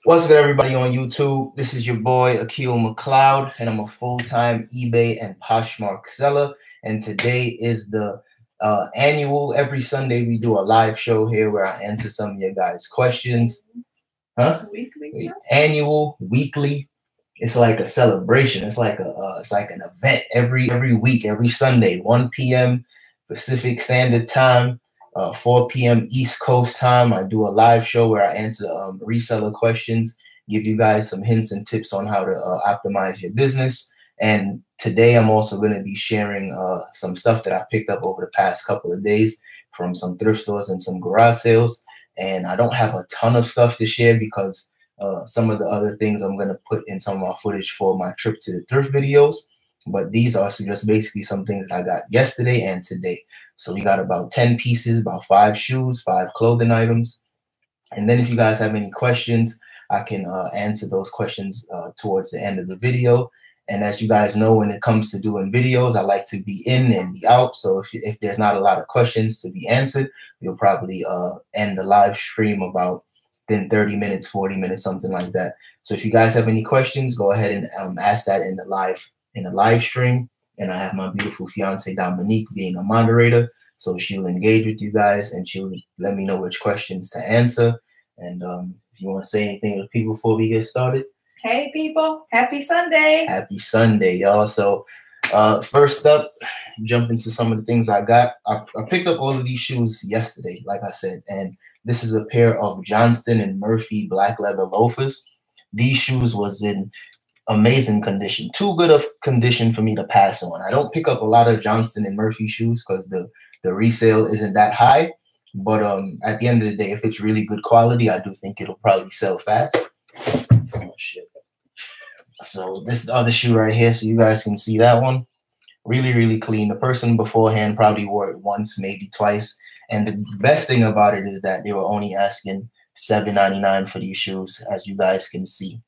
What's good, everybody on YouTube? This is your boy Akil McLeod, and I'm a full-time eBay and Poshmark seller. And today is the annual. Every Sunday we do a live show here where I answer some of your guys' questions. Weekly? Annual, weekly. It's like a celebration. It's like an event every week, every Sunday, 1 p.m. Pacific Standard Time. 4 p.m. East Coast time. I do a live show where I answer reseller questions, give you guys some hints and tips on how to optimize your business. And today I'm also going to be sharing some stuff that I picked up over the past couple of days from some thrift stores and some garage sales. And I don't have a ton of stuff to share because some of the other things I'm going to put in some of my footage for my trip to the thrift videos. But these are just basically some things that I got yesterday and today. So we got about 10 pieces, about 5 shoes, 5 clothing items. And then if you guys have any questions, I can answer those questions towards the end of the video. And as you guys know, when it comes to doing videos, I like to be in and be out. So if there's not a lot of questions to be answered, you'll probably end the live stream about within 30 minutes, 40 minutes, something like that. So if you guys have any questions, go ahead and ask that in the live stream. And I have my beautiful fiance Dominique being a moderator, so she'll engage with you guys and she'll let me know which questions to answer. And if you want to say anything to people before we get started. Hey people, happy Sunday. Happy Sunday, y'all. So first up, jump into some of the things I got. I picked up all of these shoes yesterday, like I said, and this is a pair of Johnston & Murphy black leather loafers. These shoes was in amazing condition, too good of condition for me to pass on. I don't pick up a lot of Johnston & Murphy shoes because the resale isn't that high. But at the end of the day, if it's really good quality, I do think it'll probably sell fast. Oh, shit. So this is the other shoe right here, so you guys can see that one. Really, really clean. The person beforehand probably wore it once, maybe twice. And the best thing about it is that they were only asking $7.99 for these shoes, as you guys can see.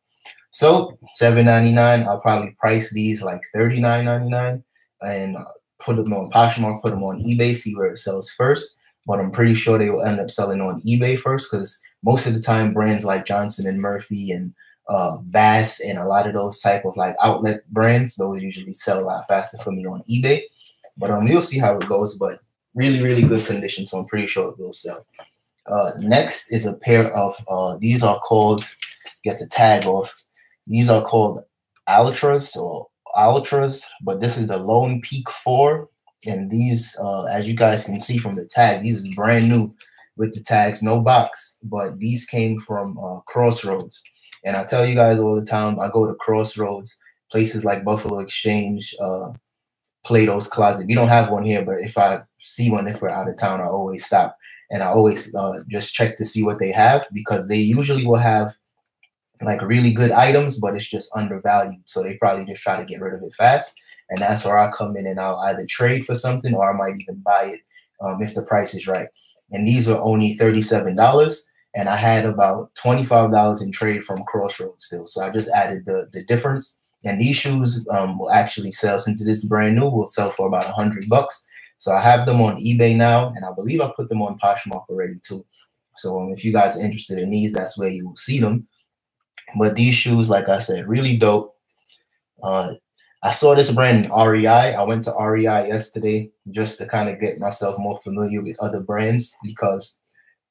So $7.99, I'll probably price these like $39.99 and put them on Poshmark, put them on eBay, see where it sells first. But I'm pretty sure they will end up selling on eBay first because most of the time brands like Johnston & Murphy and Bass and a lot of those type of like outlet brands, those usually sell a lot faster for me on eBay. But you'll see how it goes. But really, really good condition, so I'm pretty sure it will sell. Next is a pair of these are called, get the tag off. These are called Altras, but this is the Lone Peak 4. And these, as you guys can see from the tag, these is brand new with the tags, no box. But these came from Crossroads. And I tell you guys all the time, I go to Crossroads, places like Buffalo Exchange, Plato's Closet. We don't have one here, but if I see one, if we're out of town, I always stop. And I always just check to see what they have because they usually will have like really good items, but it's just undervalued. So they probably just try to get rid of it fast. And that's where I come in and I'll either trade for something or I might even buy it if the price is right. And these are only $37. And I had about $25 in trade from Crossroads still. So I just added the difference. And these shoes will actually sell, since it is brand new, will sell for about $100. So I have them on eBay now. And I believe I put them on Poshmark already too. So if you guys are interested in these, that's where you will see them. But these shoes, like I said, really dope. I saw this brand in REI. I went to REI yesterday just to kind of get myself more familiar with other brands because,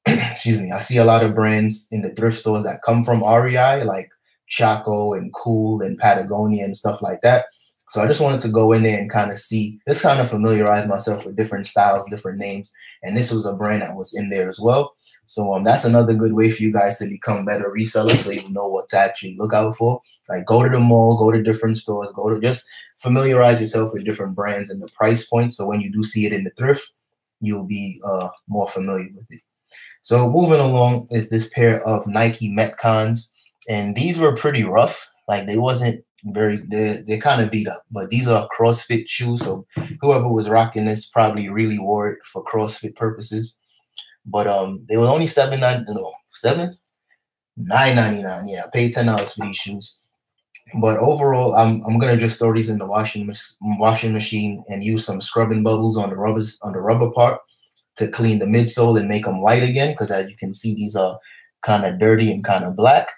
excuse me, I see a lot of brands in the thrift stores that come from REI, like Chaco and Cool and Patagonia and stuff like that. So I just wanted to go in there and kind of see, just kind of familiarize myself with different styles, different names. And this was a brand that was in there as well. So that's another good way for you guys to become better resellers, so you know what to actually look out for. Like go to the mall, go to different stores, go to just familiarize yourself with different brands and the price point. So when you do see it in the thrift, you'll be more familiar with it. So moving along is this pair of Nike Metcons. And these were pretty rough. Like they wasn't very, they're kind of beat up. But these are CrossFit shoes. So whoever was rocking this probably really wore it for CrossFit purposes. But they were only $9.99. Yeah, I paid $10 for these shoes. But overall, I'm gonna just throw these in the washing machine and use some scrubbing bubbles on the rubber part to clean the midsole and make them white again. Because as you can see, these are kind of dirty and kind of black.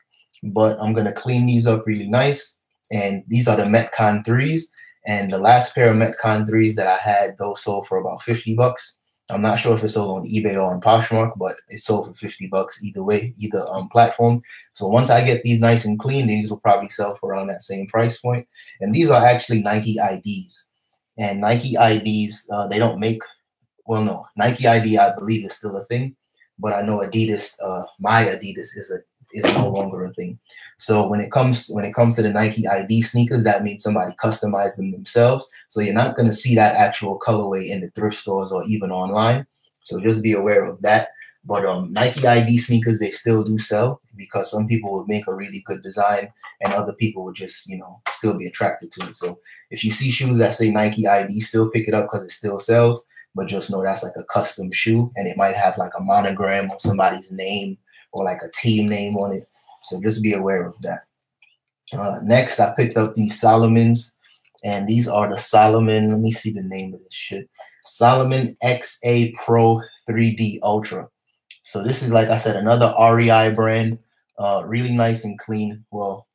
but I'm gonna clean these up really nice. And these are the Metcon 3s. And the last pair of Metcon 3s that I had, those sold for about 50 bucks. I'm not sure if it's sold on eBay or on Poshmark, but it's sold for 50 bucks either way, either platform. So once I get these nice and clean, these will probably sell for around that same price point. And these are actually Nike IDs. And Nike IDs, they don't make, well, no, Nike ID, I believe, is still a thing. But I know Adidas, my Adidas is no longer a thing. So when it comes to the Nike ID sneakers, that means somebody customized them themselves. So you're not going to see that actual colorway in the thrift stores or even online. So just be aware of that. But Nike ID sneakers, they still do sell because some people would make a really good design and other people would just, you know, still be attracted to it. So if you see shoes that say Nike ID, still pick it up because it still sells. But just know that's like a custom shoe and it might have like a monogram or somebody's name or like a team name on it. So just be aware of that. Next, I picked up these Salomons, and these are the Salomon, let me see the name of this shit. Salomon XA Pro 3D Ultra. So this is, like I said, another REI brand, really nice and clean. Well,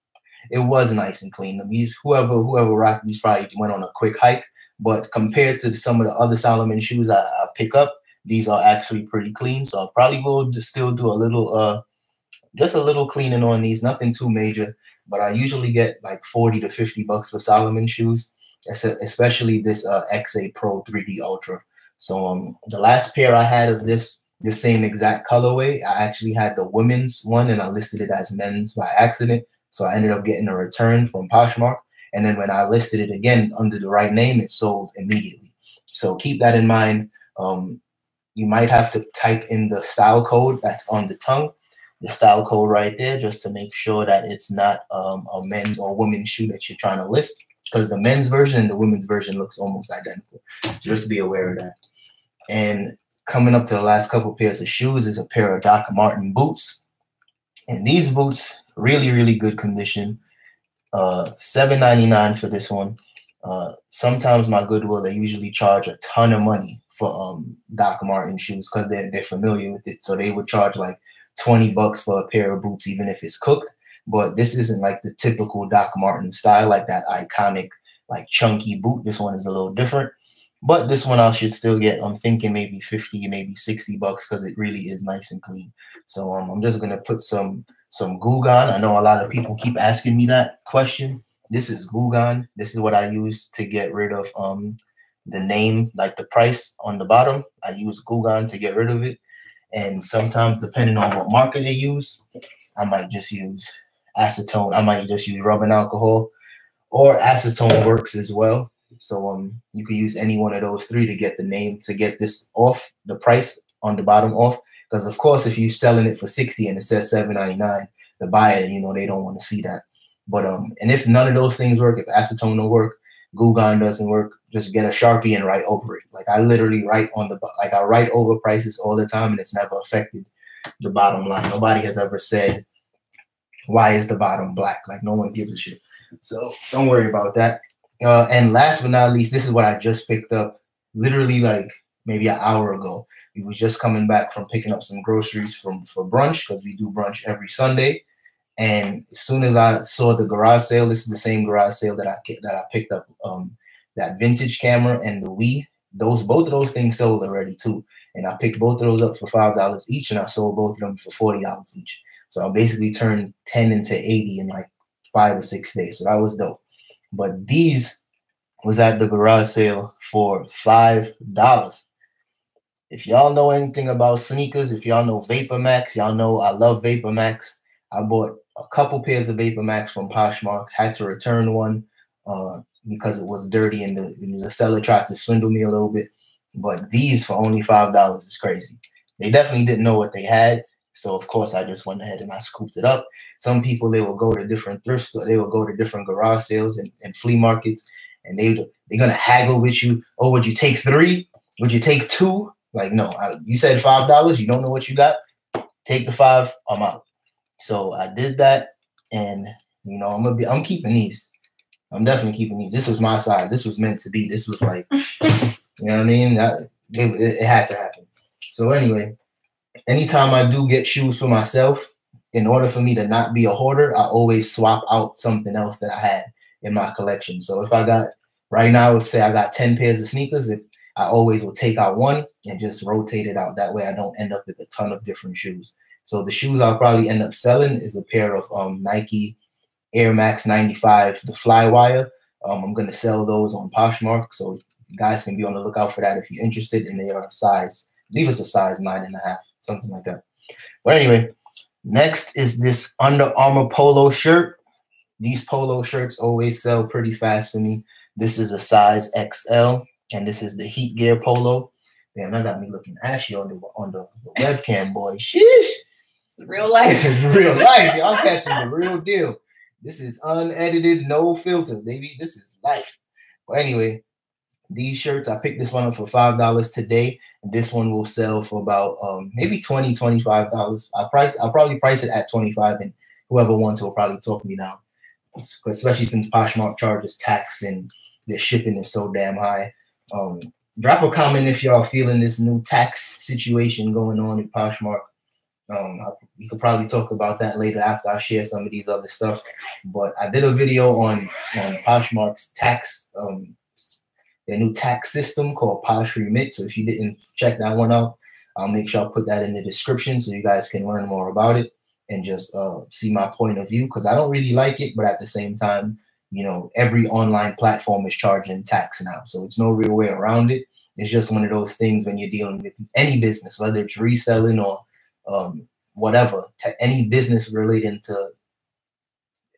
it was nice and clean. These, whoever rocked these probably went on a quick hike, but compared to some of the other Salomon shoes I pick up, these are actually pretty clean. So I probably will just still do a little, just a little cleaning on these, nothing too major, but I usually get like 40 to 50 bucks for Salomon shoes, especially this XA Pro 3D Ultra. So the last pair I had of this, the same exact colorway, I actually had the women's one and I listed it as men's by accident. So I ended up getting a return from Poshmark. And then when I listed it again under the right name, it sold immediately. So keep that in mind. You might have to type in the style code that's on the tongue, the style code right there, just to make sure that it's not a men's or women's shoe that you're trying to list, because the men's version and the women's version looks almost identical. So just be aware of that. And coming up to the last couple pairs of shoes is a pair of Doc Marten boots. And these boots, really, really good condition. $7.99 for this one. Sometimes my Goodwill, they usually charge a ton of money for Doc Marten shoes because they're familiar with it. So they would charge like 20 bucks for a pair of boots, even if it's cooked. But this isn't like the typical Doc Marten style, like that iconic, like chunky boot. This one is a little different. But this one I should still get, I'm thinking maybe 50, maybe 60 bucks because it really is nice and clean. So I'm just going to put some Guggen. I know a lot of people keep asking me that question. This is Guggen. This is what I use to get rid of the name, like the price on the bottom. I use Guggen to get rid of it. And sometimes, depending on what marker they use, I might just use acetone. I might just use rubbing alcohol, or acetone works as well. So you can use any one of those three to get the name, to get this off, the price on the bottom off. Because of course, if you're selling it for 60 and it says $7.99, the buyer, you know, they don't want to see that. But and if none of those things work, if acetone don't work, Guggen doesn't work, just get a Sharpie and write over it. Like I literally write on the, like I write over prices all the time and it's never affected the bottom line. Nobody has ever said, why is the bottom black? Like no one gives a shit. So don't worry about that. And last but not least, this is what I just picked up literally like maybe an hour ago. We was just coming back from picking up some groceries for brunch, because we do brunch every Sunday. And as soon as I saw the garage sale, this is the same garage sale that I picked up, that vintage camera and the Wii. Both of those things sold already too. And I picked both of those up for $5 each, and I sold both of them for $40 each. So I basically turned 10 into 80 in like 5 or 6 days. So that was dope. But these was at the garage sale for $5. If y'all know anything about sneakers, if y'all know Vapormax, y'all know I love Vapormax. I bought a couple pairs of Vapormax from Poshmark, had to return one because it was dirty and the seller tried to swindle me a little bit. But these for only $5 is crazy. They definitely didn't know what they had. So, of course, I just went ahead and I scooped it up. Some people, they will go to different thrift stores. They will go to different garage sales and flea markets, and they're going to haggle with you. Oh, would you take 3? Would you take 2? Like, no, you said $5. You don't know what you got. Take the 5. I'm out. So I did that, and, you know, I'm keeping these. I'm definitely keeping these. This was my size. This was meant to be. This was like, you know what I mean? It had to happen. So anyway, anytime I do get shoes for myself, in order for me to not be a hoarder, I always swap out something else that I had in my collection. So if I got, right now, if say I got 10 pairs of sneakers, if I always will take out one and just rotate it out. That way I don't end up with a ton of different shoes. So the shoes I'll probably end up selling is a pair of Nike Air Max 95, the Flywire. I'm going to sell those on Poshmark. So you guys can be on the lookout for that if you're interested. And they are a size, I believe it's a size 9.5, something like that. But anyway, next is this Under Armour polo shirt. These polo shirts always sell pretty fast for me. This is a size XL, and this is the Heat Gear polo. Damn, that got me looking ashy on the webcam, boy. Sheesh. It's real life. It's real life. Y'all catching the real deal. This is unedited, no filter, baby. This is life. But anyway, these shirts, I picked this one up for $5 today. And this one will sell for about maybe $20, $25. I'll probably price it at $25, and whoever wants will probably talk me down. Especially since Poshmark charges tax and their shipping is so damn high. Drop a comment if y'all feeling this new tax situation going on in Poshmark. We could probably talk about that later after I share some of these other stuff. But I did a video on Poshmark's tax, their new tax system called Posh Remit. So if you didn't check that one out, I'll make sure I'll put that in the description so you guys can learn more about it and just see my point of view, because I don't really like it, but at the same time, you know, every online platform is charging tax now. So it's no real way around it. It's just one of those things when you're dealing with any business, whether it's reselling or whatever, to any business relating to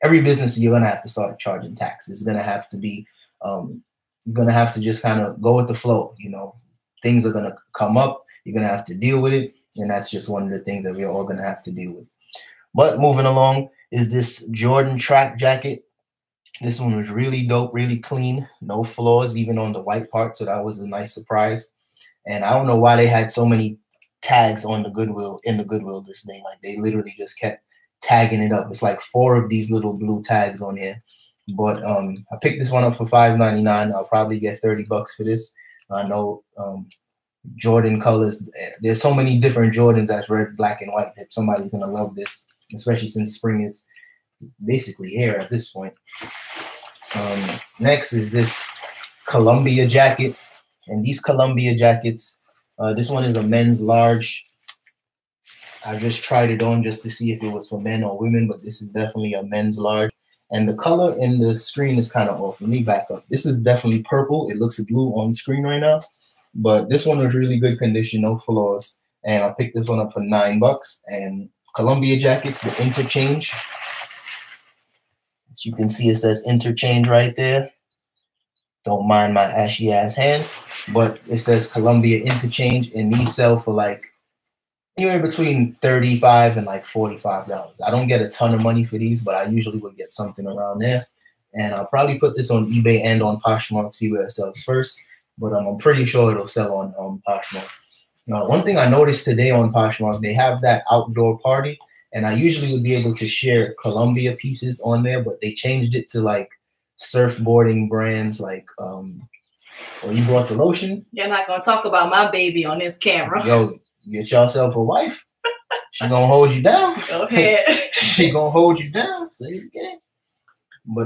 every business, you're gonna have to start charging tax. It's gonna have to be you're gonna have to just kind of go with the flow. You know, things are gonna come up, you're gonna have to deal with it, and that's just one of the things that we're all gonna have to deal with. But moving along is this Jordan track jacket. This one was really dope, really clean, no flaws even on the white part, so that was a nice surprise. And I don't know why they had so many tags on the Goodwill, in the Goodwill this day. Like, they literally just kept tagging it up. It's like 4 of these little blue tags on here. But I picked this one up for $5.99. I'll probably get $30 for this. I know Jordan colors. There's so many different Jordans that's red, black, and white that somebody's gonna love this, especially since spring is basically here at this point. Next is this Columbia jacket, and these Columbia jackets, this one is a men's large. I just tried it on just to see if it was for men or women, but this is definitely a men's large. And the color in the screen is kind of off. Let me back up. This is definitely purple. It looks blue on screen right now, but this one was really good condition, no flaws. And I picked this one up for $9. And Columbia jackets, the interchange. As you can see, it says interchange right there. Don't mind my ashy ass hands, but it says Columbia interchange, and these sell for like anywhere between $35 and like $45. I don't get a ton of money for these, but I usually would get something around there. And I'll probably put this on eBay and on Poshmark, see where it sells first. But I'm pretty sure it'll sell on Poshmark. One thing I noticed today on Poshmark, they have that outdoor party, and I usually would be able to share Columbia pieces on there, but they changed it to like surfboarding brands like you brought the lotion. You're not gonna talk about my baby on this camera. Yo, get yourself a wife. She gonna hold you down. Go ahead. She gonna hold you down. Say it again. But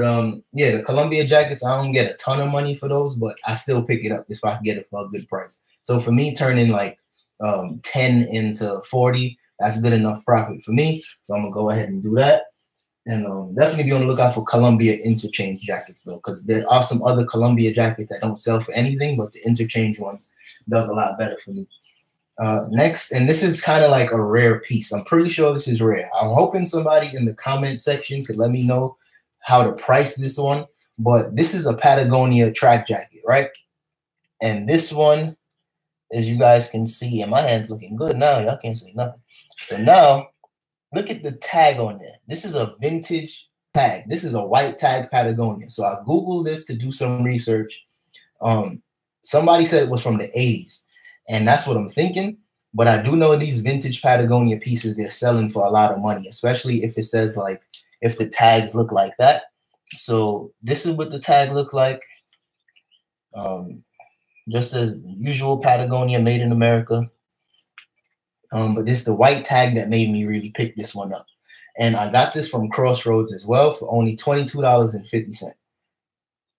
yeah, the Columbia jackets, I don't get a ton of money for those, but I still pick it up if I can get it for a good price. So for me, turning like 10 into 40, that's good enough profit for me. So I'm gonna go ahead and do that. And definitely be on the lookout for Columbia interchange jackets though, because there are some other Columbia jackets that don't sell for anything, but the interchange ones does a lot better for me. Next, and this is kind of like a rare piece. I'm pretty sure this is rare. I'm hoping somebody in the comment section could let me know how to price this one. But this is a Patagonia track jacket, right? And this one, as you guys can see, and my hand's looking good now. Y'all can't see nothing. So now, look at the tag on there. This is a vintage tag. This is a white tag Patagonia. So I Googled this to do some research. Somebody said it was from the 80s. And that's what I'm thinking. But I do know these vintage Patagonia pieces, they're selling for a lot of money, especially if it says like, if the tags look like that. So this is what the tag looked like. Just as usual, Patagonia, made in America. But this is the white tag that made me really pick this one up. And I got this from Crossroads as well for only $22.50.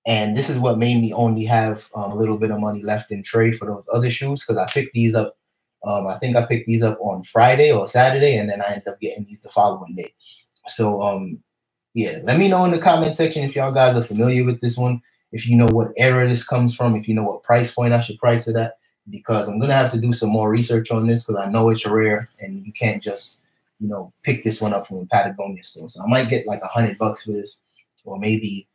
And this is what made me only have a little bit of money left in trade for those other shoes, because I picked these up. I think I picked these up on Friday or Saturday, and then I ended up getting these the following day. So yeah, let me know in the comment section if y'all guys are familiar with this one, if you know what era this comes from, if you know what price point I should price it at, because I'm gonna have to do some more research on this, because I know it's rare and you can't just, you know, pick this one up from a Patagonia store. So I might get like $100 for this, or maybe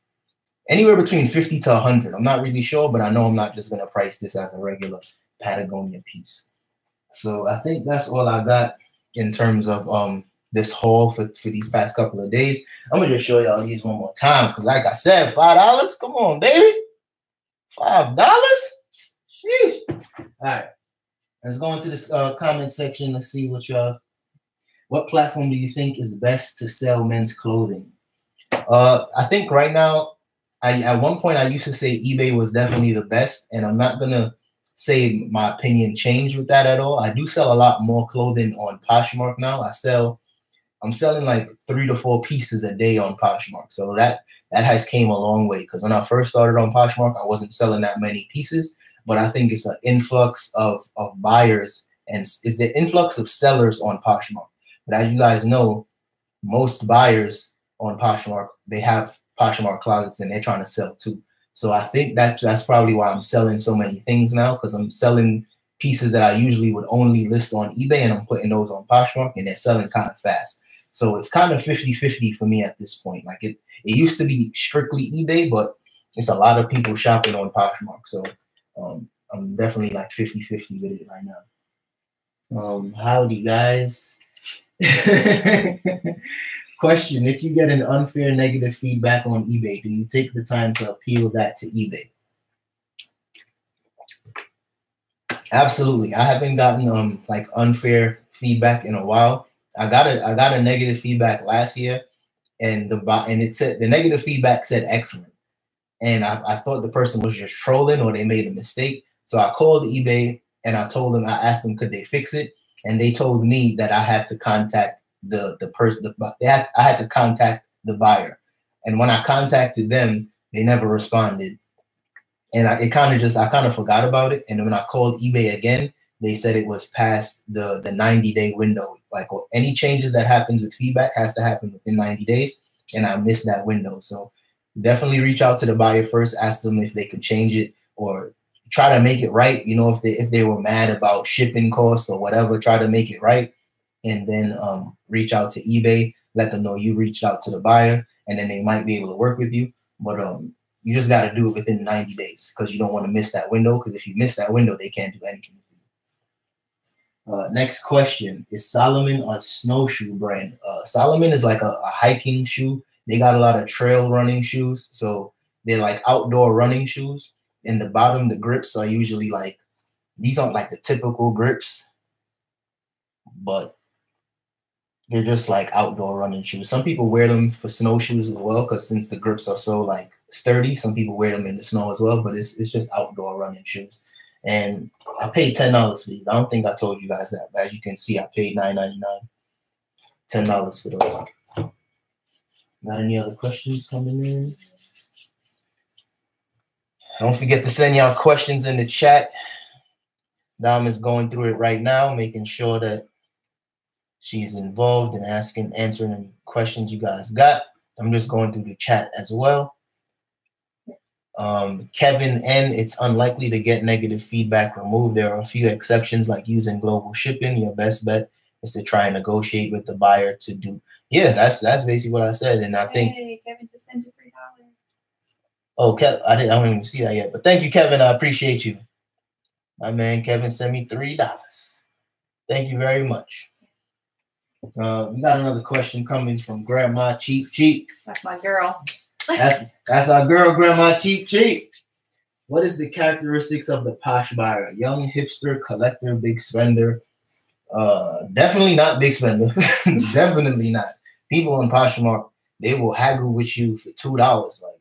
anywhere between 50 to 100. I'm not really sure, but I know I'm not just gonna price this as a regular Patagonia piece. So I think that's all I got in terms of this haul for these past couple of days. I'm gonna just show y'all these one more time, because like I said, $5. Come on, baby. $5. Sheesh. All right. Let's go into this comment section. Let's see what platform do you think is best to sell men's clothing? I think right now, at one point I used to say eBay was definitely the best, and I'm not gonna say my opinion changed with that at all. I do sell a lot more clothing on Poshmark now. I'm selling like 3 to 4 pieces a day on Poshmark. So that has came a long way, because when I first started on Poshmark, I wasn't selling that many pieces, but I think it's an influx of buyers, and it's the influx of sellers on Poshmark. But as you guys know, most buyers on Poshmark, they have Poshmark closets and they're trying to sell too. So I think that's probably why I'm selling so many things now, because I'm selling pieces that I usually would only list on eBay, and I'm putting those on Poshmark, and they're selling kind of fast. So it's kind of 50-50 for me at this point. Like it used to be strictly eBay, but it's a lot of people shopping on Poshmark. So I'm definitely like 50-50 with it right now. Howdy, guys. Question: if you get an unfair negative feedback on eBay, do you take the time to appeal that to eBay? Absolutely. I haven't gotten like unfair feedback in a while. I got a negative feedback last year, and it said the negative feedback said excellent, and I thought the person was just trolling or they made a mistake. So I called eBay and I asked them could they fix it, and they told me that I had to contact the person. I had to contact the buyer, and when I contacted them, they never responded, and I kind of forgot about it. And when I called eBay again, they said it was past the 90-day window. Like any changes that happens with feedback has to happen within 90 days, and I missed that window. So definitely reach out to the buyer first, ask them if they can change it or try to make it right. You know, if they were mad about shipping costs or whatever, try to make it right, and then reach out to eBay, let them know you reached out to the buyer, and then they might be able to work with you. But you just got to do it within 90 days, because you don't want to miss that window, because if you miss that window, they can't do anything. Next question: is Salomon a snowshoe brand? Salomon is like a hiking shoe. They got a lot of trail running shoes, so they're like outdoor running shoes. In the bottom, the grips are usually like, these aren't like the typical grips, but they're just like outdoor running shoes. Some people wear them for snowshoes as well, because since the grips are so like sturdy, some people wear them in the snow as well, but it's just outdoor running shoes. And I paid $10 for these. I don't think I told you guys that, but as you can see, I paid $9.99, $10 for those. Got any other questions coming in? Don't forget to send y'all questions in the chat. Dom is going through it right now, making sure that she's involved in answering any questions you guys got. I'm just going through the chat as well. Kevin N, it's unlikely to get negative feedback removed. There are a few exceptions, like using global shipping. Your best bet is to try and negotiate with the buyer to do. Yeah, that's basically what I said. And I think Kevin just sent you $3. Oh, I don't even see that yet. But thank you, Kevin. I appreciate you. My man Kevin sent me $3. Thank you very much. We got another question coming from Grandma Cheap Cheap. That's my girl. That's our girl, Grandma Cheap Cheap. What is the characteristics of the posh buyer? Young, hipster, collector, big spender? Definitely not big spender. Definitely not. People on Poshmark, they will haggle with you for $2. Like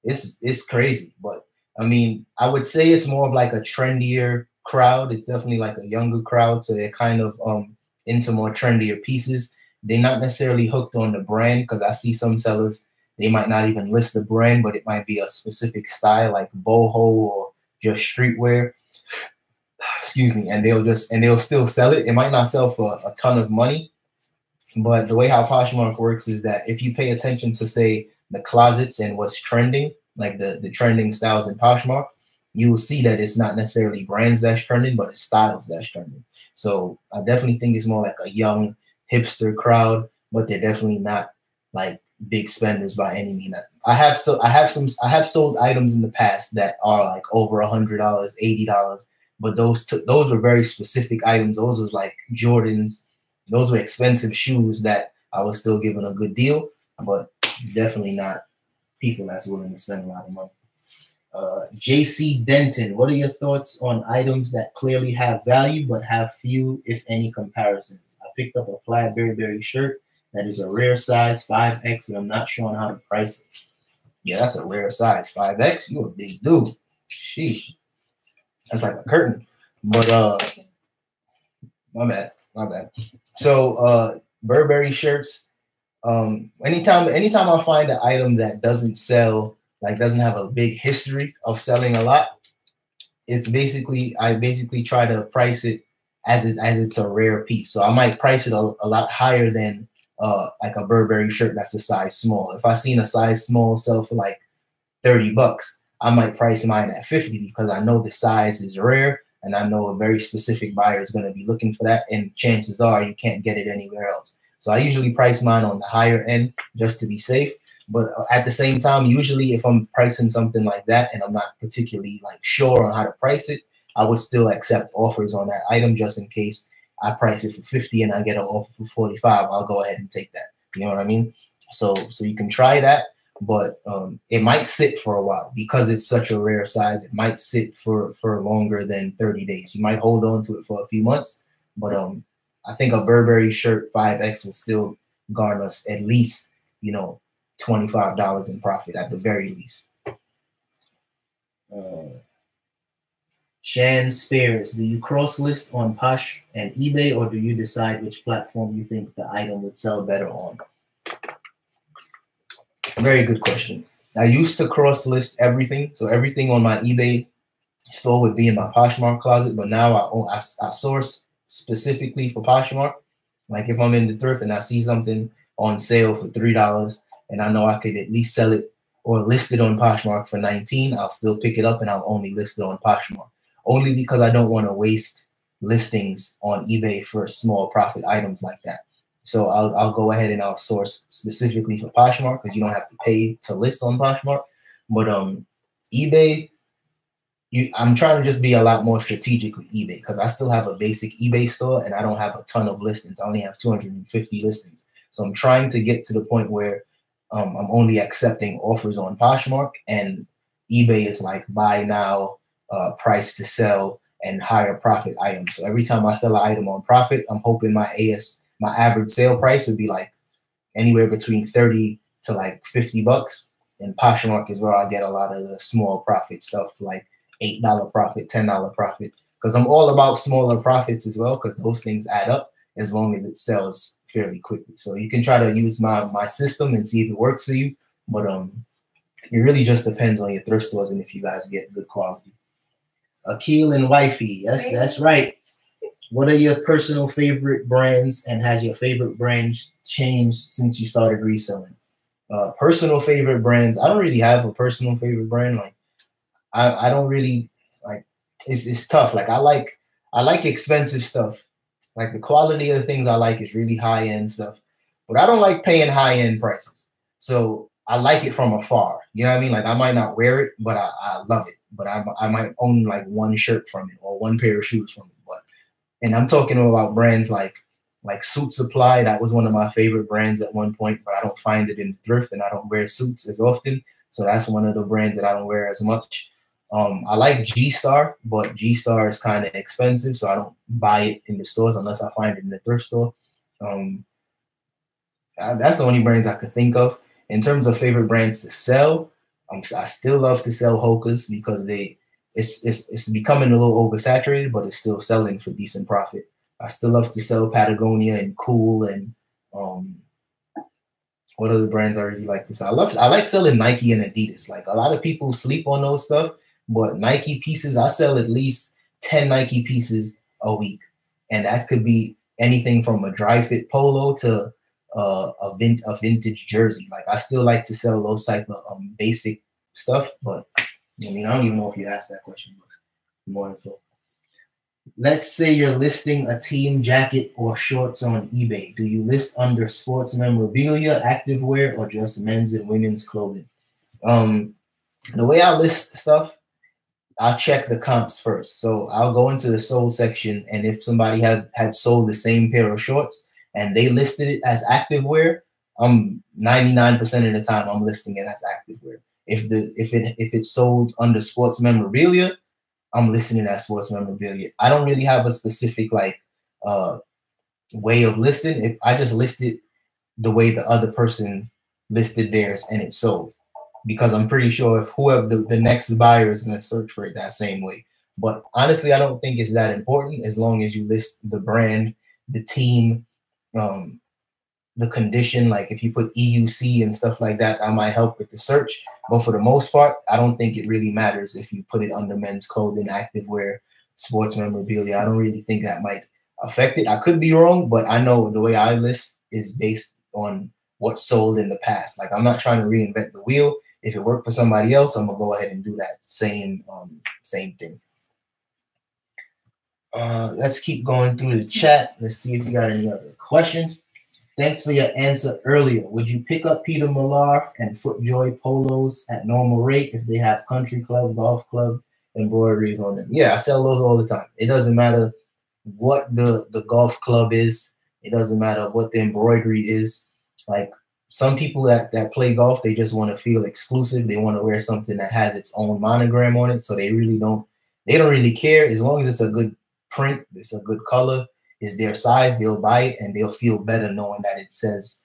it's crazy. But I mean, I would say it's more of like a trendier crowd. It's definitely like a younger crowd, so they're kind of into more trendier pieces. they're not necessarily hooked on the brand, because I see some sellers, they might not even list the brand, but it might be a specific style like boho or just streetwear. Excuse me, and they'll still sell it. It might not sell for a ton of money, but the way how Poshmark works is that if you pay attention to, say, the closets and what's trending, like the trending styles in Poshmark, you will see that it's not necessarily brands that's trending, but it's styles that's trending. So I definitely think it's more like a young hipster crowd, but they're definitely not like big spenders by any means. I have sold items in the past that are like over $100, $80, but those were very specific items. Those was like Jordans. Those were expensive shoes that I was still giving a good deal, but definitely not people that's willing to spend a lot of money. JC Denton, what are your thoughts on items that clearly have value but have few, if any, comparisons? I picked up a plaid Burberry shirt that is a rare size 5X, and I'm not sure on how to price it. Yeah, that's a rare size 5X. You a big dude. Sheesh. That's like a curtain. But my bad. So Burberry shirts. Anytime I find an item that doesn't sell, like doesn't have a big history of selling a lot, I basically try to price it as it's a rare piece. So I might price it a lot higher than like a Burberry shirt that's a size small. If I seen a size small sell for like $30, I might price mine at 50 because I know the size is rare and I know a very specific buyer is going to be looking for that, and chances are you can't get it anywhere else. So I usually price mine on the higher end just to be safe. But at the same time, usually if I'm pricing something like that and I'm not particularly like sure on how to price it, I would still accept offers on that item just in case I price it for 50 and I get an offer for 45. I'll go ahead and take that. You know what I mean? So you can try that, but it might sit for a while because it's such a rare size. It might sit for longer than 30 days. You might hold on to it for a few months, but I think a Burberry shirt 5X will still garner us at least, $25 in profit at the very least. Shan Spears, do you cross list on Posh and eBay, or do you decide which platform you think the item would sell better on? Very good question. I used to cross list everything. So everything on my eBay store would be in my Poshmark closet, but now I source specifically for Poshmark. Like if I'm in the thrift and I see something on sale for $3 and I know I could at least sell it or list it on Poshmark for $19, I'll still pick it up and I'll only list it on Poshmark. Only because I don't want to waste listings on eBay for small profit items like that. So I'll go ahead and I'll source specifically for Poshmark because you don't have to pay to list on Poshmark. But eBay, I'm trying to just be a lot more strategic with eBay because I still have a basic eBay store and I don't have a ton of listings. I only have 250 listings. So I'm trying to get to the point where I'm only accepting offers on Poshmark, and eBay is like buy now, price to sell, and higher profit items. So every time I sell an item on profit, I'm hoping my average sale price would be like anywhere between 30 to like $50. And Poshmark is where I get a lot of the small profit stuff, like $8 profit, $10 profit, because I'm all about smaller profits as well, because those things add up as long as it sells fairly quickly. So you can try to use my system and see if it works for you, but it really just depends on your thrift stores and if you guys get good quality. Akil and Wifey, yes, that's right. What are your personal favorite brands, and has your favorite brand changed since you started reselling? Personal favorite brands, I don't really have a personal favorite brand. Like I don't really like, it's tough. Like I like expensive stuff. Like the quality of the things I like is really high end stuff, but I don't like paying high end prices. So I like it from afar. You know what I mean? Like I might not wear it, but I love it. But I might own like one shirt from it or one pair of shoes from it. And I'm talking about brands like Suit Supply. That was one of my favorite brands at one point, but I don't find it in the thrift and I don't wear suits as often. So that's one of the brands that I don't wear as much. I like G-Star, but G-Star is kind of expensive, so I don't buy it in the stores unless I find it in the thrift store. That's the only brands I could think of. In terms of favorite brands to sell, I still love to sell Hoka's because it's becoming a little oversaturated, but it's still selling for decent profit. I still love to sell Patagonia and Cool and What other brands I really like to sell? I like selling Nike and Adidas. Like a lot of people sleep on those stuff, but Nike pieces, I sell at least 10 Nike pieces a week. And that could be anything from a dry fit polo to a vintage jersey. Like I still like to sell those type of basic stuff, but I mean, I don't even know if you asked that question, but more info. Let's say you're listing a team jacket or shorts on eBay. Do you list under sports memorabilia, activewear, or just men's and women's clothing? The way I list stuff, I'll check the comps first. So I'll go into the sold section, and if somebody had sold the same pair of shorts and they listed it as activewear, 99% of the time I'm listing it as activewear. If it's sold under sports memorabilia, I'm listing it as sports memorabilia. I don't really have a specific like way of listing. If I just list it the way the other person listed theirs and it sold, because I'm pretty sure if whoever the next buyer is going to search for it that same way. But honestly, I don't think it's that important as long as you list the brand, the team, the condition. Like if you put EUC and stuff like that, that might help with the search. But for the most part, I don't think it really matters if you put it under men's clothing, activewear, sports memorabilia. I don't really think that might affect it. I could be wrong, but I know the way I list is based on what's sold in the past. Like I'm not trying to reinvent the wheel. If it worked for somebody else, I'm gonna go ahead and do that same thing. Let's keep going through the chat. Let's see if we got any other questions. Thanks for your answer earlier. Would you pick up Peter Millar and FootJoy polos at normal rate if they have country club, golf club embroideries on them? Yeah, I sell those all the time. It doesn't matter what the golf club is. It doesn't matter what the embroidery is. Like some people that play golf, they just want to feel exclusive. They want to wear something that has its own monogram on it. So they don't really care. As long as it's a good print, it's a good color, is their size, they'll buy it and they'll feel better knowing that it says,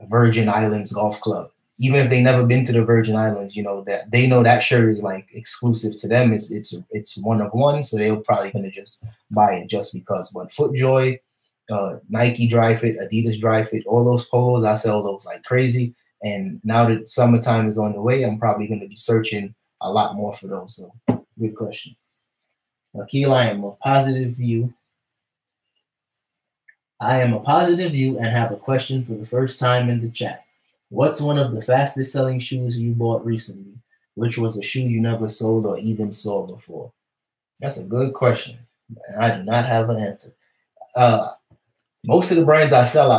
Virgin Islands Golf Club. Even if they never been to the Virgin Islands, that they know that shirt is like exclusive to them. It's one of one, so they're probably gonna just buy it just because. But FootJoy, Nike dry fit, Adidas dry fit, all those polos, I sell those like crazy. And now that summertime is on the way, I'm probably gonna be searching a lot more for those. So good question. Akil, I am a positive view and have a question for the first time in the chat. What's one of the fastest selling shoes you bought recently? Which was a shoe you never sold or even saw before? That's a good question. I do not have an answer. Most of the brands I sell,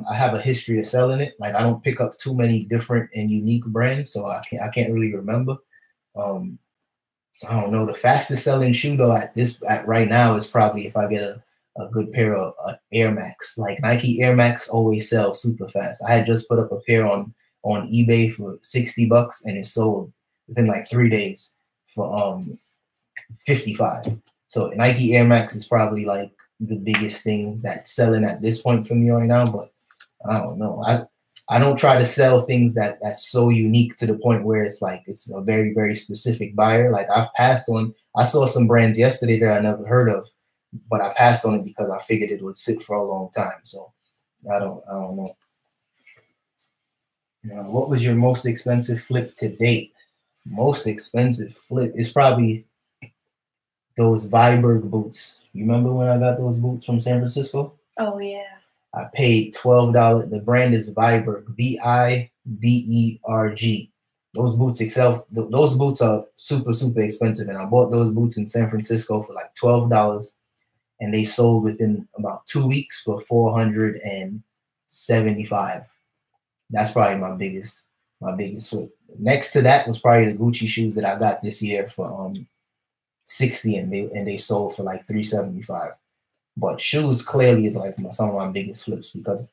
I have a history of selling it. Like I don't pick up too many different and unique brands, so I can't really remember. I don't know. The fastest selling shoe though at right now is probably if I get a good pair of Air Max. Like Nike Air Max always sell super fast. I had just put up a pair on eBay for $60 and it sold within like 3 days for $55. So Nike Air Max is probably like the biggest thing that's selling at this point for me right now. But I don't know. I don't try to sell things that's so unique to the point where it's like it's a very, very specific buyer. Like I saw some brands yesterday that I never heard of, but I passed on it because I figured it would sit for a long time. So I don't know. What was your most expensive flip to date? Most expensive flip is probably those Viberg boots. You remember when I got those boots from San Francisco? Oh yeah. I paid $12. The brand is Viberg, Viberg. Those boots are super, super expensive. And I bought those boots in San Francisco for like $12. And they sold within about 2 weeks for $475. That's probably my biggest flip. Next to that was probably the Gucci shoes that I got this year for $60, and they sold for like $375. But shoes clearly is like some of my biggest flips because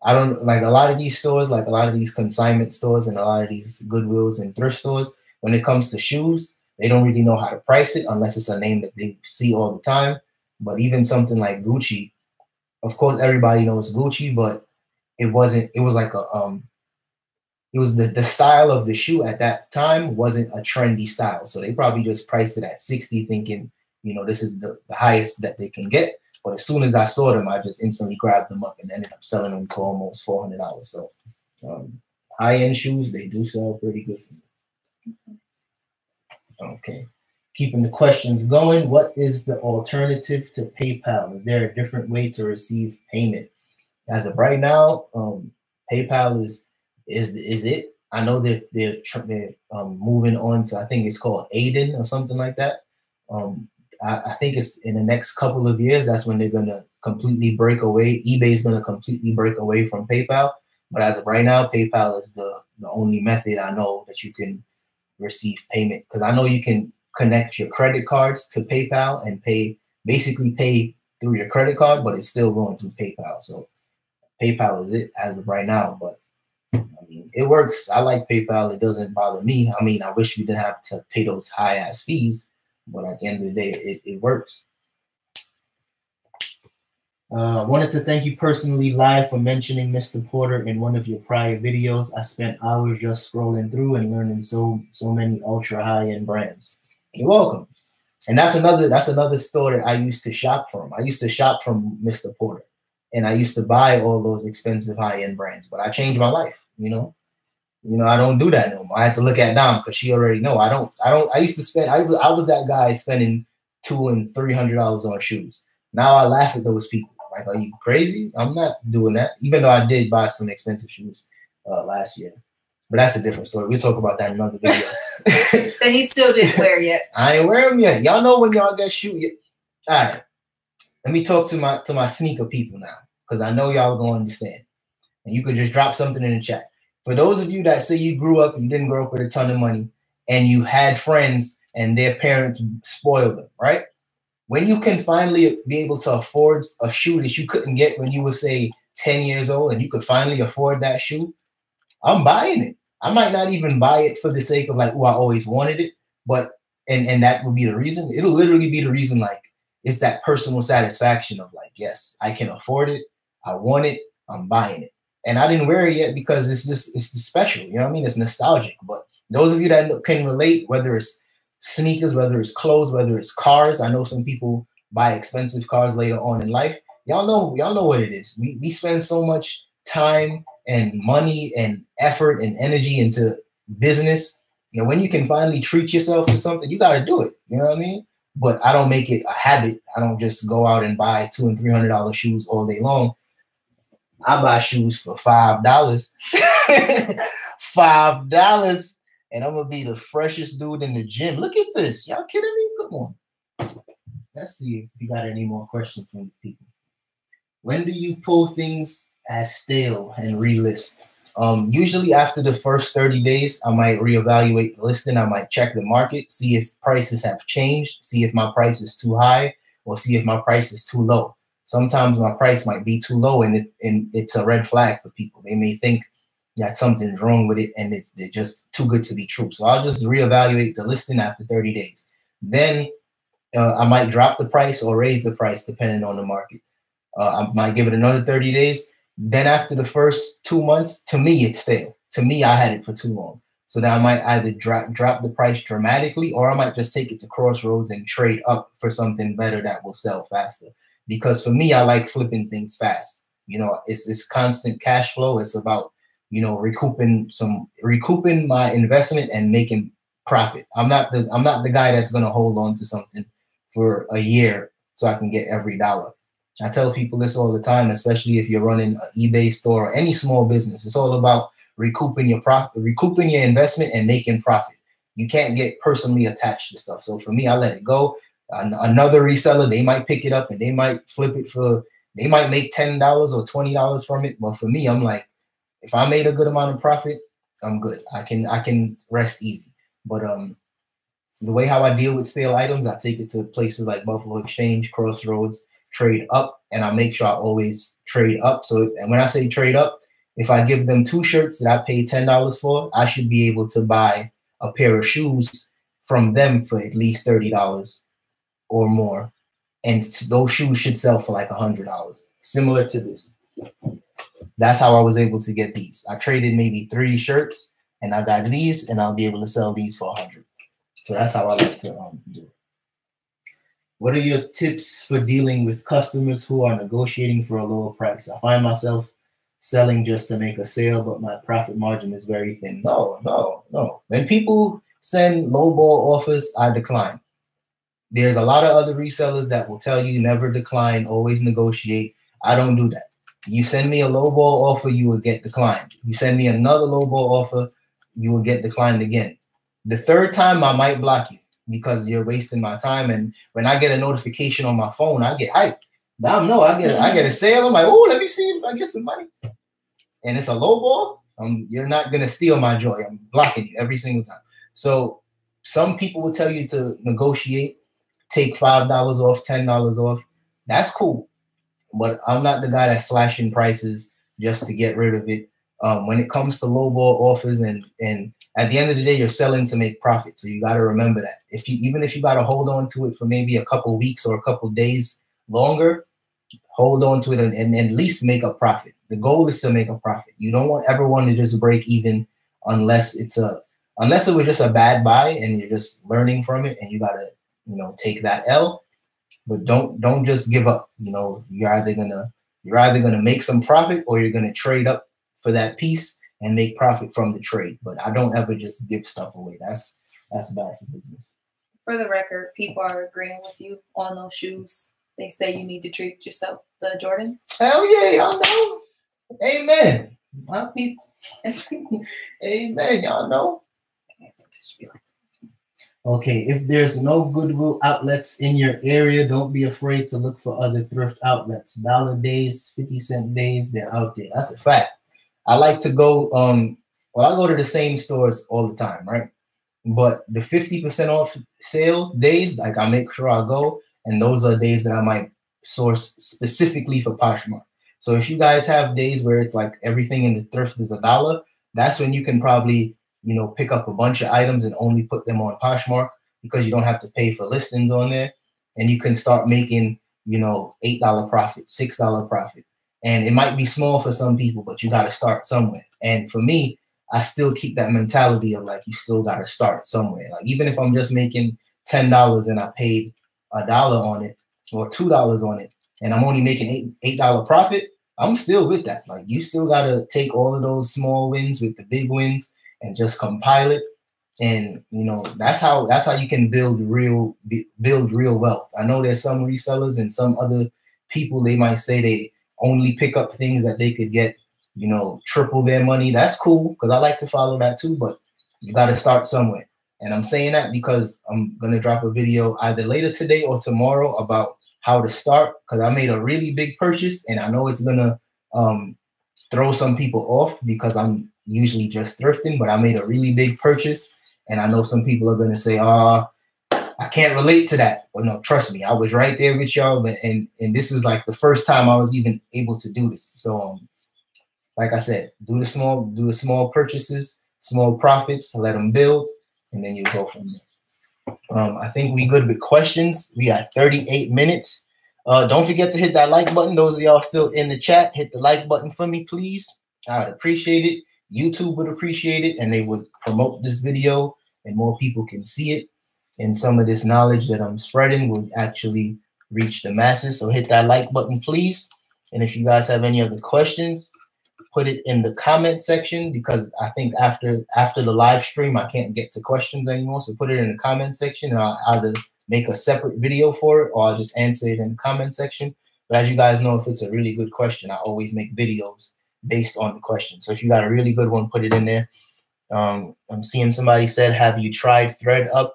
I don't like a lot of these stores, like a lot of these consignment stores and a lot of these Goodwills and thrift stores. When it comes to shoes, they don't really know how to price it unless it's a name that they see all the time. But even something like Gucci, of course, everybody knows Gucci, but it was the style of the shoe at that time wasn't a trendy style. So they probably just priced it at 60 thinking, this is the highest that they can get. But as soon as I saw them, I just instantly grabbed them up and ended up selling them for almost $400. So high-end shoes, they do sell pretty good for me. Okay. Keeping the questions going. What is the alternative to PayPal? Is there a different way to receive payment? As of right now, PayPal is it. I know that they're moving on to, I think it's called Aiden or something like that. I think it's in the next couple of years, that's when they're going to completely break away. eBay is going to completely break away from PayPal. But as of right now, PayPal is the only method I know that you can receive payment. Because I know you can connect your credit cards to PayPal and basically pay through your credit card, but it's still going through PayPal. So PayPal is it as of right now. But I mean, it works. I like PayPal. It doesn't bother me. I mean, I wish we didn't have to pay those high ass fees. But at the end of the day, it works. Wanted to thank you personally live for mentioning Mr. Porter in one of your prior videos. I spent hours just scrolling through and learning so many ultra high-end brands. You're welcome. And that's another store that I used to shop from. I used to shop from Mr. Porter, and I used to buy all those expensive high-end brands. But I changed my life, you know. I don't do that no more. I had to look at Dom because she already know. I used to spend. I was that guy spending $200 and $300 on shoes. Now I laugh at those people. Like, are you crazy? I'm not doing that. Even though I did buy some expensive shoes last year, but that's a different story. We'll talk about that in another video. That he still didn't wear yet. I ain't wear them yet. Y'all know when y'all get shoes. All right. Let me talk to my sneaker people now, because I know y'all gonna understand. And you could just drop something in the chat. For those of you that say you grew up, you didn't grow up with a ton of money, and you had friends and their parents spoiled them, right? When you can finally be able to afford a shoe that you couldn't get when you were, say, 10 years old, and you could finally afford that shoe, I'm buying it. I might not even buy it for the sake of like, oh, I always wanted it, but and that would be the reason. It'll literally be the reason, like, it's that personal satisfaction of like, yes, I can afford it. I want it. I'm buying it. And I didn't wear it yet because it's just special. You know what I mean? It's nostalgic. But those of you that can relate, whether it's sneakers, whether it's clothes, whether it's cars, I know some people buy expensive cars later on in life. Y'all know what it is. We spend so much time and money and effort and energy into business. You know, when you can finally treat yourself to something, you got to do it. You know what I mean? But I don't make it a habit. I don't just go out and buy $200 and $300 shoes all day long. I buy shoes for $5. $5. And I'm going to be the freshest dude in the gym. Look at this. Y'all kidding me? Come on. Let's see if you got any more questions from people. When do you pull things as stale and relist? Usually after the first 30 days, I might reevaluate the listing. I might check the market, see if prices have changed, see if my price is too high, or see if my price is too low. Sometimes my price might be too low, and it's a red flag for people. They may think that something's wrong with it, and they're just too good to be true. So I'll just reevaluate the listing after 30 days. Then I might drop the price or raise the price depending on the market. I might give it another 30 days. Then after the first 2 months, to me, it's stale. To me, I had it for too long. So then I might either drop the price dramatically, or I might just take it to Crossroads and trade up for something better that will sell faster. Because for me, I like flipping things fast. You know, it's this constant cash flow. It's about, you know, recouping my investment and making profit. I'm not the guy that's gonna hold on to something for a year so I can get every dollar. I tell people this all the time, especially if you're running an eBay store or any small business. It's all about recouping your investment and making profit. You can't get personally attached to stuff. So for me, I let it go. Another reseller, they might pick it up and they might flip it they might make $10 or $20 from it. But for me, I'm like, if I made a good amount of profit, I'm good. I can rest easy. But the way how I deal with stale items, I take it to places like Buffalo Exchange, Crossroads, trade up, and I make sure I always trade up. So, and when I say trade up, if I give them 2 shirts that I paid $10 for, I should be able to buy a pair of shoes from them for at least $30 or more. And those shoes should sell for like $100, similar to this. That's how I was able to get these. I traded maybe 3 shirts and I got these, and I'll be able to sell these for $100. So that's how I like to do it. What are your tips for dealing with customers who are negotiating for a lower price? I find myself selling just to make a sale, but my profit margin is very thin. No. When people send lowball offers, I decline. There's a lot of other resellers that will tell you never decline, always negotiate. I don't do that. You send me a lowball offer, you will get declined. You send me another lowball offer, you will get declined again. The third time, I might block you because you're wasting my time. And when I get a notification on my phone, I get hyped. I get a sale. I'm like, oh, let me see if I get some money. And it's a lowball. You're not gonna steal my joy. I'm blocking you every single time. So some people will tell you to negotiate, take $5 off, $10 off. That's cool. But I'm not the guy that's slashing prices just to get rid of it. When it comes to lowball offers, and at the end of the day, you're selling to make profit. So you got to remember that. Even if you got to hold on to it for maybe a couple weeks or a couple days longer, hold on to it and at least make a profit. The goal is to make a profit. You don't ever want to just break even unless it was just a bad buy and you're just learning from it and you got to, take that L. But don't just give up. You're either gonna make some profit or you're gonna trade up for that piece and make profit from the trade. But I don't ever just give stuff away. That's bad for business. For the record, people are agreeing with you on those shoes. They say you need to treat yourself. The Jordans. Hell yeah, y'all know. Amen. My people. Amen. Y'all know. Okay, if there's no Goodwill outlets in your area, don't be afraid to look for other thrift outlets. Dollar days, 50-cent days, they're out there. That's a fact. I like to go, I go to the same stores all the time, right? But the 50% off sale days, like I make sure I go, and those are days that I might source specifically for Poshmark. So if you guys have days where it's like everything in the thrift is $1, that's when you can probably pick up a bunch of items and only put them on Poshmark because you don't have to pay for listings on there. And you can start making, $8 profit, $6 profit. And it might be small for some people, but you got to start somewhere. And for me, I still keep that mentality of like, you still got to start somewhere. Like even if I'm just making $10 and I paid $1 on it or $2 on it, and I'm only making $8 profit, I'm still with that. Like you still got to take all of those small wins with the big wins and just compile it. And that's how you can build real wealth. I know there's some resellers and some other people, they might say they only pick up things that they could get, triple their money. That's cool because I like to follow that too, but you got to start somewhere. And I'm saying that because I'm going to drop a video either later today or tomorrow about how to start, because I made a really big purchase and I know it's going to throw some people off because I'm usually just thrifting, but I made a really big purchase and I know some people are going to say, I can't relate to that. But no, trust me, I was right there with y'all. And this is like the first time I was even able to do this. So like I said, do the small purchases, small profits, let them build, and then you go from there. I think we good with questions. We got 38 minutes. Don't forget to hit that like button. Those of y'all still in the chat, hit the like button for me, please. I would appreciate it. YouTube would appreciate it, and they would promote this video, and more people can see it. And some of this knowledge that I'm spreading will actually reach the masses. So hit that like button, please. And if you guys have any other questions, put it in the comment section, because I think after the live stream, I can't get to questions anymore. So put it in the comment section, and I'll either make a separate video for it or I'll just answer it in the comment section. But as you guys know, if it's a really good question, I always make videos based on the question. So if you got a really good one, put it in there. I'm seeing somebody said, have you tried ThreadUp?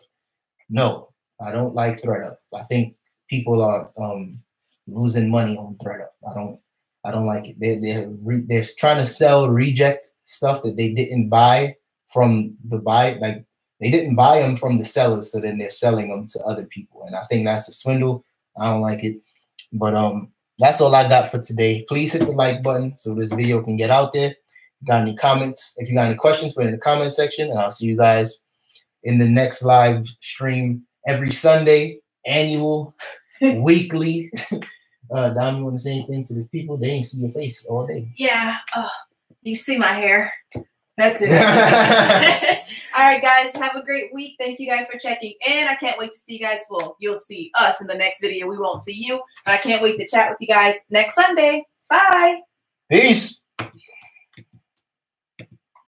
No, I don't like ThreadUp. I think people are losing money on ThreadUp. I don't like it. They're trying to sell reject stuff that they didn't buy from the buy. Like they didn't buy them from the sellers, so then they're selling them to other people. And I think that's a swindle. I don't like it. But that's all I got for today. Please hit the like button so this video can get out there. Got any comments? If you got any questions, put it in the comment section, and I'll see you guys in the next live stream every Sunday, annual, weekly. Dom, you want to say anything to the people? They ain't see your face all day. Yeah. You see my hair. That's it. All right, guys, have a great week. Thank you guys for checking in. I can't wait to see you guys. Well, you'll see us in the next video. We won't see you, but I can't wait to chat with you guys next Sunday. Bye. Peace.